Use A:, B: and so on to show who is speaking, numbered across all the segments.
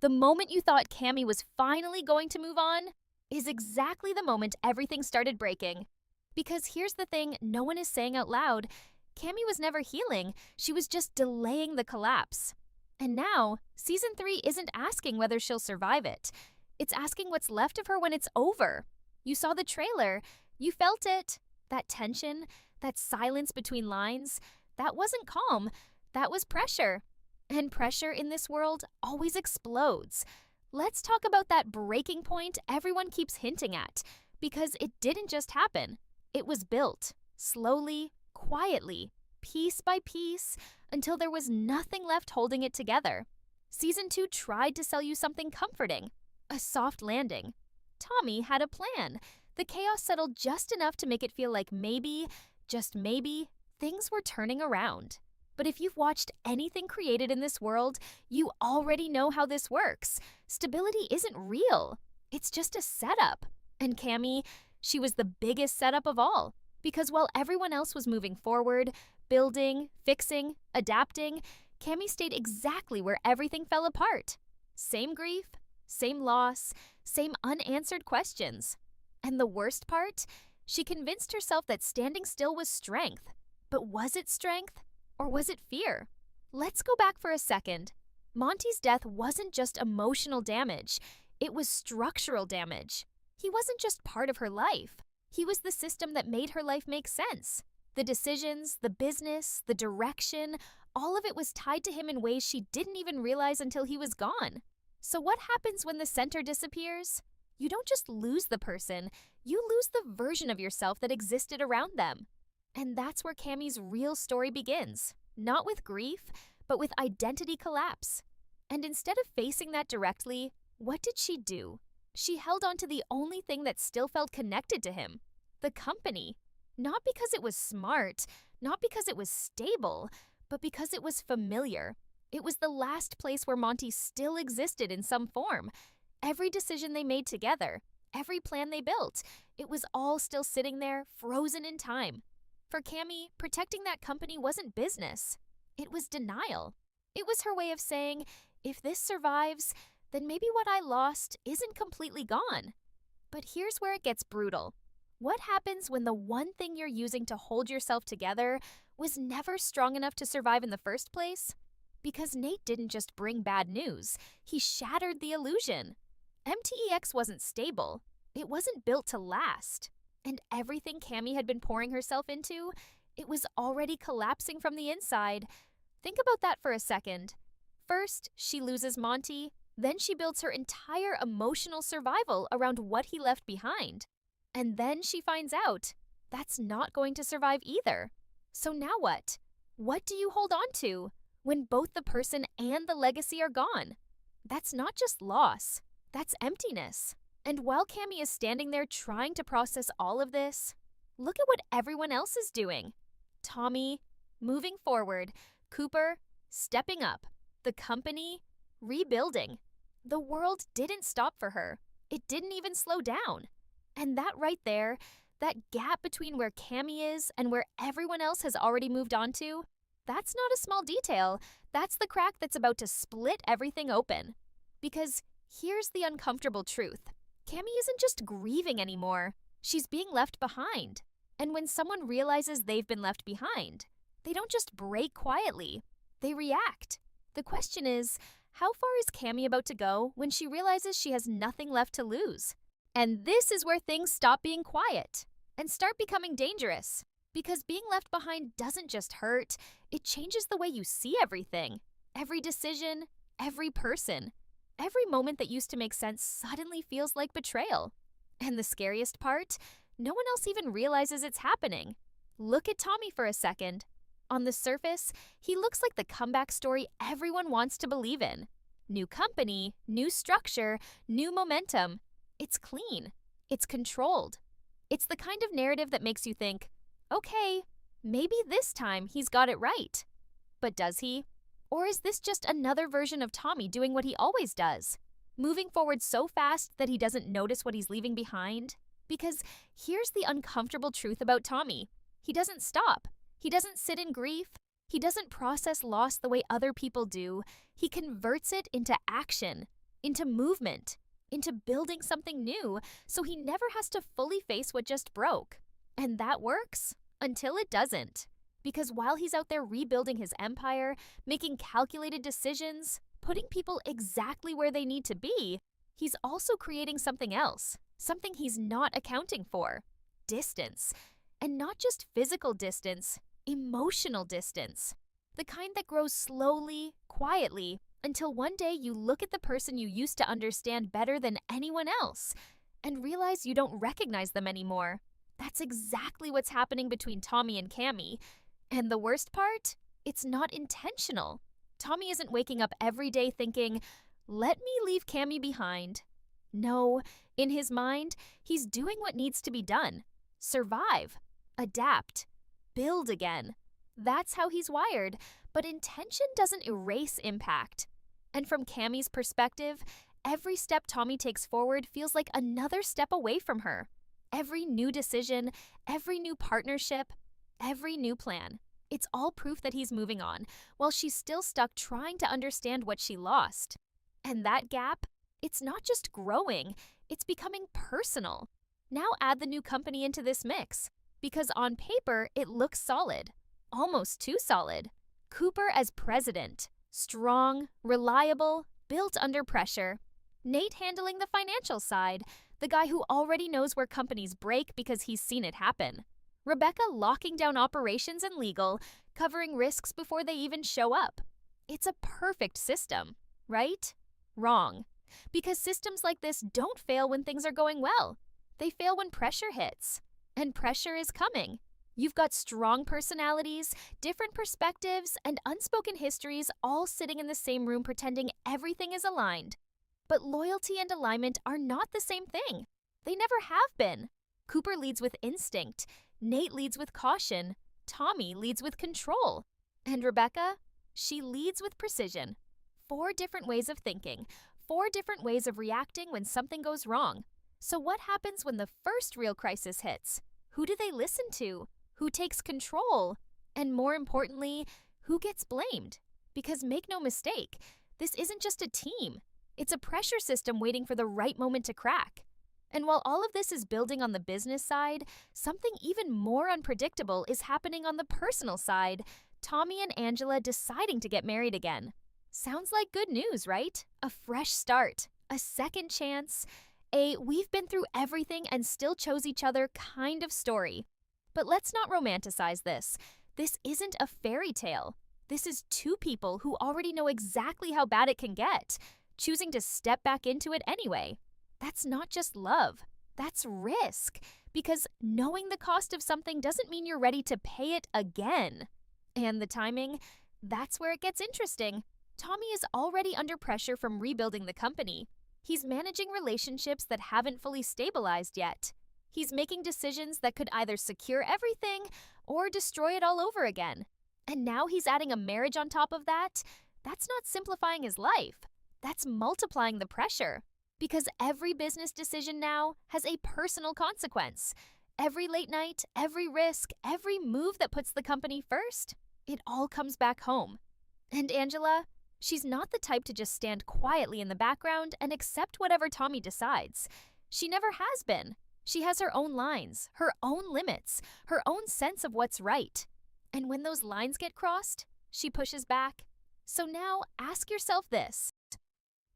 A: The moment you thought Cammy was finally going to move on is exactly the moment everything started breaking. Because here's the thing no one is saying out loud: Cammy was never healing, she was just delaying the collapse. And now, season 3 isn't asking whether she'll survive it. It's asking what's left of her when it's over. You saw the trailer, you felt it. That tension, that silence between lines, that wasn't calm, that was pressure. And pressure in this world always explodes. Let's talk about that breaking point everyone keeps hinting at, because it didn't just happen. It was built, slowly, quietly, piece by piece, until there was nothing left holding it together. Season 2 tried to sell you something comforting, a soft landing. Tommy had a plan. The chaos settled just enough to make it feel like maybe, just maybe, things were turning around. But if you've watched anything created in this world, you already know how this works. Stability isn't real. It's just a setup. And Cammy, she was the biggest setup of all. Because while everyone else was moving forward, building, fixing, adapting, Cammy stayed exactly where everything fell apart. Same grief, same loss, same unanswered questions. And the worst part? She convinced herself that standing still was strength. But was it strength? Or was it fear? Let's go back for a second. Monty's death wasn't just emotional damage. It was structural damage. He wasn't just part of her life. He was the system that made her life make sense. The decisions, the business, the direction, all of it was tied to him in ways she didn't even realize until he was gone. So what happens when the center disappears? You don't just lose the person, you lose the version of yourself that existed around them. And that's where Cammy's real story begins. Not with grief, but with identity collapse. And instead of facing that directly, what did she do? She held on to the only thing that still felt connected to him: the company. Not because it was smart, not because it was stable, but because it was familiar. It was the last place where Monty still existed in some form. Every decision they made together, every plan they built, it was all still sitting there, frozen in time. For Cammy, protecting that company wasn't business. It was denial. It was her way of saying, if this survives, then maybe what I lost isn't completely gone. But here's where it gets brutal. What happens when the one thing you're using to hold yourself together was never strong enough to survive in the first place? Because Nate didn't just bring bad news, he shattered the illusion. MTEX wasn't stable. It wasn't built to last. And everything Cammy had been pouring herself into, it was already collapsing from the inside. Think about that for a second. First, she loses Monty, then she builds her entire emotional survival around what he left behind. And then she finds out that's not going to survive either. So now what? What do you hold on to when both the person and the legacy are gone? That's not just loss, that's emptiness. And while Cammy is standing there trying to process all of this, look at what everyone else is doing. Tommy, moving forward. Cooper, stepping up. The company, rebuilding. The world didn't stop for her. It didn't even slow down. And that right there, that gap between where Cammy is and where everyone else has already moved on to, that's not a small detail. That's the crack that's about to split everything open. Because here's the uncomfortable truth. Cammy isn't just grieving anymore. She's being left behind. And when someone realizes they've been left behind, they don't just break quietly. They react. The question is, how far is Cammy about to go when she realizes she has nothing left to lose? And this is where things stop being quiet and start becoming dangerous. Because being left behind doesn't just hurt, it changes the way you see everything. Every decision, every person. Every moment that used to make sense suddenly feels like betrayal. And the scariest part, no one else even realizes it's happening. Look at Tommy for a second. On the surface, he looks like the comeback story everyone wants to believe in. New company, new structure, new momentum. It's clean. It's controlled. It's the kind of narrative that makes you think, okay, maybe this time he's got it right. But does he? Or is this just another version of Tommy doing what he always does? Moving forward so fast that he doesn't notice what he's leaving behind? Because here's the uncomfortable truth about Tommy. He doesn't stop. He doesn't sit in grief. He doesn't process loss the way other people do. He converts it into action. into movement, into building something new so he never has to fully face what just broke. And that works until it doesn't. Because while he's out there rebuilding his empire, making calculated decisions, putting people exactly where they need to be, he's also creating something else, something he's not accounting for. Distance. And not just physical distance, emotional distance. The kind that grows slowly, quietly, until one day you look at the person you used to understand better than anyone else and realize you don't recognize them anymore. That's exactly what's happening between Tommy and Cammy. And the worst part? It's not intentional. Tommy isn't waking up every day thinking, let me leave Cammy behind. No, in his mind, he's doing what needs to be done. Survive, adapt, build again. That's how he's wired, but intention doesn't erase impact. And from Cammy's perspective, every step Tommy takes forward feels like another step away from her. Every new decision, every new partnership, every new plan. It's all proof that he's moving on, while she's still stuck trying to understand what she lost. And that gap, it's not just growing, it's becoming personal. Now add the new company into this mix, because on paper, it looks solid. Almost too solid. Cooper as president. Strong, reliable, built under pressure. Nate handling the financial side, the guy who already knows where companies break because he's seen it happen. Rebecca locking down operations and legal, covering risks before they even show up. It's a perfect system, right? Wrong. Because systems like this don't fail when things are going well. They fail when pressure hits. And pressure is coming. You've got strong personalities, different perspectives, and unspoken histories all sitting in the same room pretending everything is aligned. But loyalty and alignment are not the same thing. They never have been. Cooper leads with instinct. Nate leads with caution. Tommy leads with control. And Rebecca? She leads with precision. 4 different ways of thinking. 4 different ways of reacting when something goes wrong. So what happens when the first real crisis hits? Who do they listen to? Who takes control? And more importantly, who gets blamed? Because make no mistake, this isn't just a team. It's a pressure system waiting for the right moment to crack. And while all of this is building on the business side, something even more unpredictable is happening on the personal side. Tommy and Angela deciding to get married again. Sounds like good news, right? A fresh start, a second chance, we've been through everything and still chose each other kind of story. But let's not romanticize this. This isn't a fairy tale. This is 2 people who already know exactly how bad it can get, choosing to step back into it anyway. That's not just love. That's risk. Because knowing the cost of something doesn't mean you're ready to pay it again. And the timing, that's where it gets interesting. Tommy is already under pressure from rebuilding the company. He's managing relationships that haven't fully stabilized yet. He's making decisions that could either secure everything or destroy it all over again. And now he's adding a marriage on top of that. That's not simplifying his life. That's multiplying the pressure. Because every business decision now has a personal consequence. Every late night, every risk, every move that puts the company first, it all comes back home. And Angela, she's not the type to just stand quietly in the background and accept whatever Tommy decides. She never has been. She has her own lines, her own limits, her own sense of what's right. And when those lines get crossed, she pushes back. So now ask yourself this.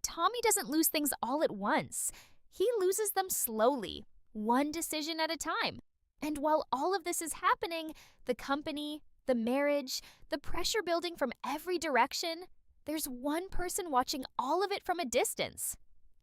A: Tommy doesn't lose things all at once. He loses them slowly, one decision at a time. And while all of this is happening, the company, the marriage, the pressure building from every direction, there's one person watching all of it from a distance.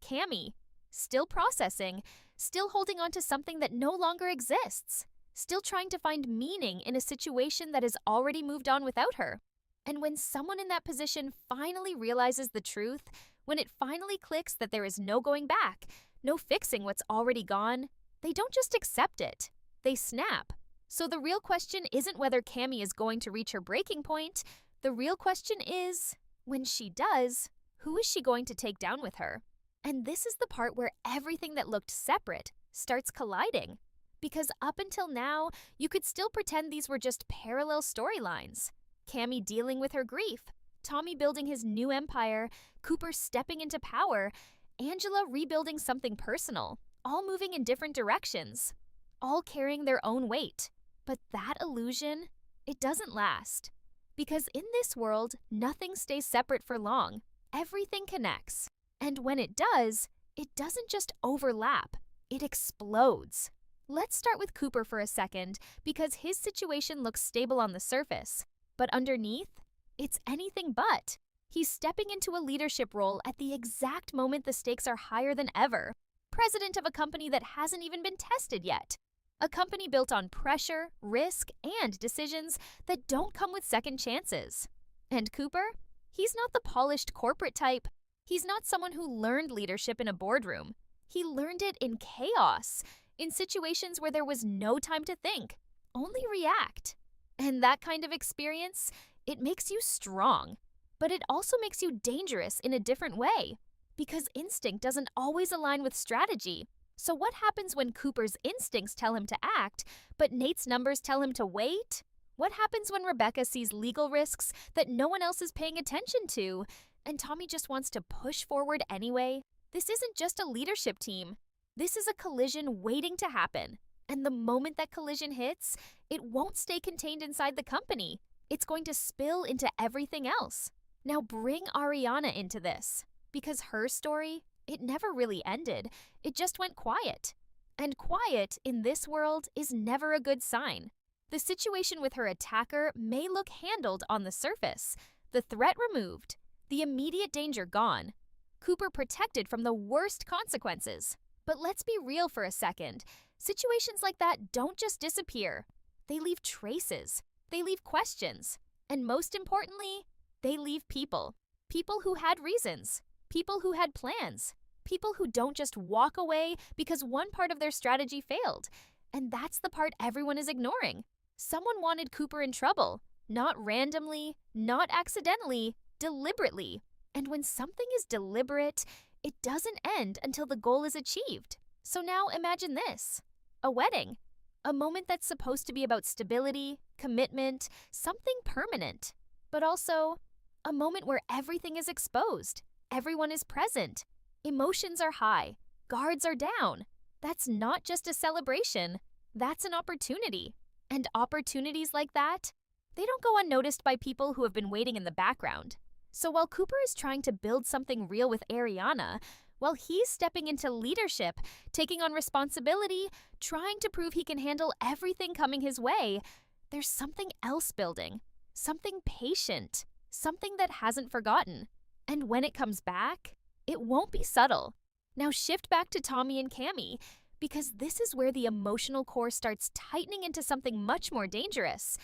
A: Cammy, still processing, still holding on to something that no longer exists, still trying to find meaning in a situation that has already moved on without her. And when someone in that position finally realizes the truth, when it finally clicks that there is no going back, no fixing what's already gone, they don't just accept it, they snap. So the real question isn't whether Cammy is going to reach her breaking point. The real question is, when she does, who is she going to take down with her? And this is the part where everything that looked separate starts colliding. Because up until now, you could still pretend these were just parallel storylines. Cammy dealing with her grief, Tommy building his new empire, Cooper stepping into power, Angela rebuilding something personal, all moving in different directions, all carrying their own weight. But that illusion, it doesn't last. Because in this world, nothing stays separate for long. Everything connects. And when it does, it doesn't just overlap, it explodes. Let's start with Cooper for a second, because his situation looks stable on the surface. But underneath, it's anything but. He's stepping into a leadership role at the exact moment the stakes are higher than ever. President of a company that hasn't even been tested yet. A company built on pressure, risk, and decisions that don't come with second chances. And Cooper? He's not the polished corporate type. He's not someone who learned leadership in a boardroom. He learned it in chaos, in situations where there was no time to think, only react. And that kind of experience, it makes you strong. But it also makes you dangerous in a different way, because instinct doesn't always align with strategy. So what happens when Cooper's instincts tell him to act, but Nate's numbers tell him to wait? What happens when Rebecca sees legal risks that no one else is paying attention to, and Tommy just wants to push forward anyway? This isn't just a leadership team. This is a collision waiting to happen. And the moment that collision hits, it won't stay contained inside the company. It's going to spill into everything else. Now bring Ariana into this, because her story, it never really ended. It just went quiet. And quiet in this world is never a good sign. The situation with her attacker may look handled on the surface, the threat removed, the immediate danger gone, Cooper protected from the worst consequences. But let's be real for a second. Situations like that don't just disappear. They leave traces. They leave questions. And most importantly, they leave people. People who had reasons. People who had plans. People who don't just walk away because one part of their strategy failed. And that's the part everyone is ignoring. Someone wanted Cooper in trouble. Not randomly, not accidentally, deliberately. And when something is deliberate, it doesn't end until the goal is achieved. So now imagine this. A wedding. A moment that's supposed to be about stability, commitment, something permanent. But also, a moment where everything is exposed. Everyone is present. Emotions are high. Guards are down. That's not just a celebration. That's an opportunity. And opportunities like that, they don't go unnoticed by people who have been waiting in the background. So while Cooper is trying to build something real with Ariana, while he's stepping into leadership, taking on responsibility, trying to prove he can handle everything coming his way, there's something else building. Something patient. Something that hasn't forgotten. And when it comes back, it won't be subtle. Now shift back to Tommy and Cammy, because this is where the emotional core starts tightening into something much more dangerous.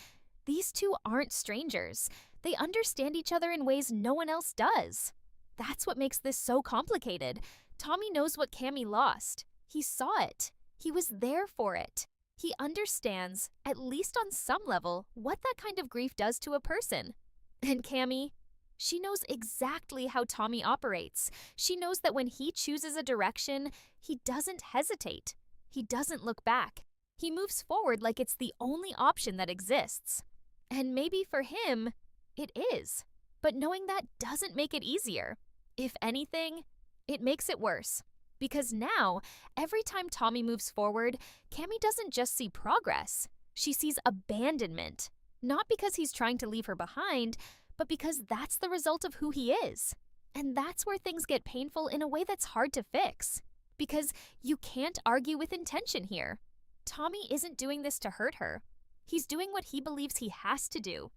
A: These two aren't strangers. They understand each other in ways no one else does. That's what makes this so complicated. Tommy knows what Cammy lost. He saw it. He was there for it. He understands, at least on some level, what that kind of grief does to a person. And Cammy, she knows exactly how Tommy operates. She knows that when he chooses a direction, he doesn't hesitate. He doesn't look back. He moves forward like it's the only option that exists. And maybe for him, it is. But knowing that doesn't make it easier. If anything, it makes it worse. Because now, every time Tommy moves forward, Cammy doesn't just see progress. She sees abandonment. Not because he's trying to leave her behind, but because that's the result of who he is. And that's where things get painful in a way that's hard to fix. Because you can't argue with intention here. Tommy isn't doing this to hurt her. He's doing what he believes he has to do.